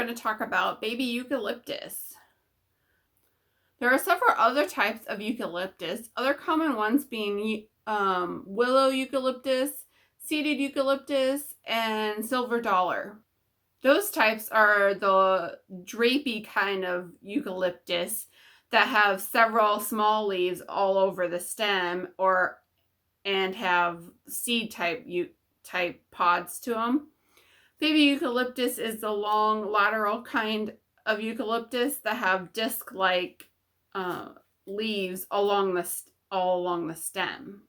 going to talk about baby eucalyptus. There are several other types of eucalyptus, other common ones being willow eucalyptus, seeded eucalyptus, and silver dollar. Those types are the drapey kind of eucalyptus that have several small leaves all over the stem and have seed type pods to them. Baby eucalyptus is the long lateral kind of eucalyptus that have disc-like leaves all along the stem.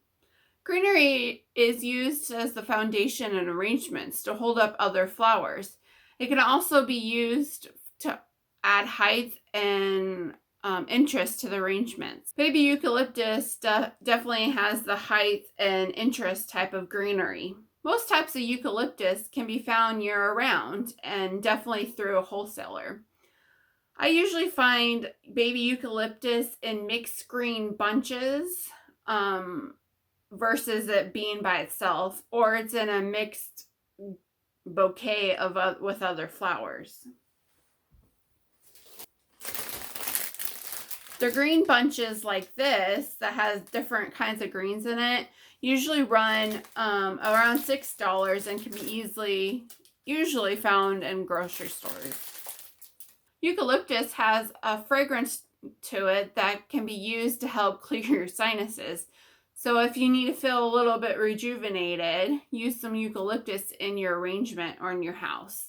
Greenery is used as the foundation in arrangements to hold up other flowers. It can also be used to add height and interest to the arrangements. Baby eucalyptus definitely has the height and interest type of greenery. Most types of eucalyptus can be found year-round and definitely through a wholesaler. I usually find baby eucalyptus in mixed green bunches versus it being by itself, or it's in a mixed bouquet with other flowers. The green bunches like this that has different kinds of greens in it usually run around $6 and can be usually found in grocery stores. Eucalyptus has a fragrance to it that can be used to help clear your sinuses. So if you need to feel a little bit rejuvenated, use some eucalyptus in your arrangement or in your house.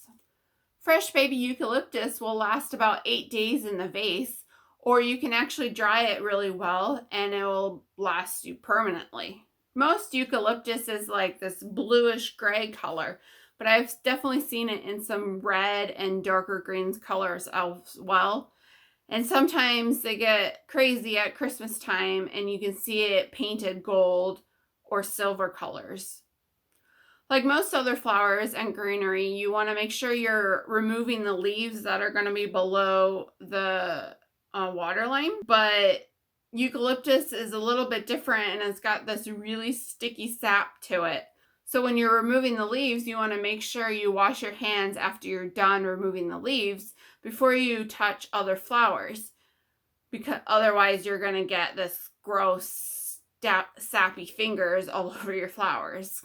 Fresh baby eucalyptus will last about 8 days in the vase, or you can actually dry it really well and it will last you permanently. Most eucalyptus is like this bluish gray color, but I've definitely seen it in some red and darker greens colors as well. And sometimes they get crazy at Christmas time and you can see it painted gold or silver colors. Like most other flowers and greenery, you want to make sure you're removing the leaves that are going to be below the water line. But eucalyptus is a little bit different and it's got this really sticky sap to it. So when you're removing the leaves, you want to make sure you wash your hands after you're done removing the leaves before you touch other flowers, because otherwise you're going to get this gross sappy fingers all over your flowers.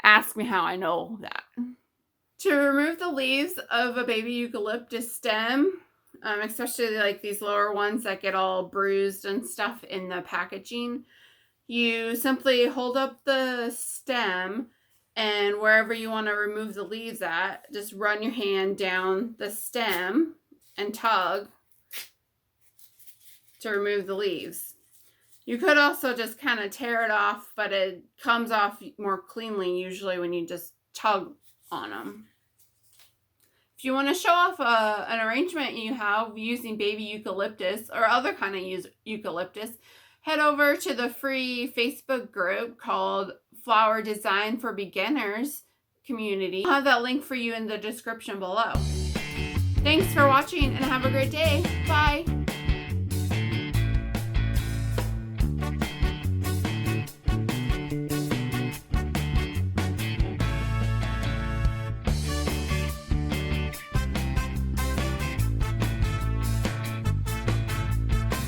Ask me how I know that. To remove the leaves of a baby eucalyptus stem, especially like these lower ones that get all bruised and stuff in the packaging, you simply hold up the stem and wherever you want to remove the leaves at, just run your hand down the stem and tug to remove the leaves. You could also just kind of tear it off, but it comes off more cleanly usually when you just tug on them. If you want to show off an arrangement you have using baby eucalyptus or other kind of eucalyptus, head over to the free Facebook group called Flower Design for Beginners community. I'll have that link for you in the description below. Thanks for watching and have a great day. Bye.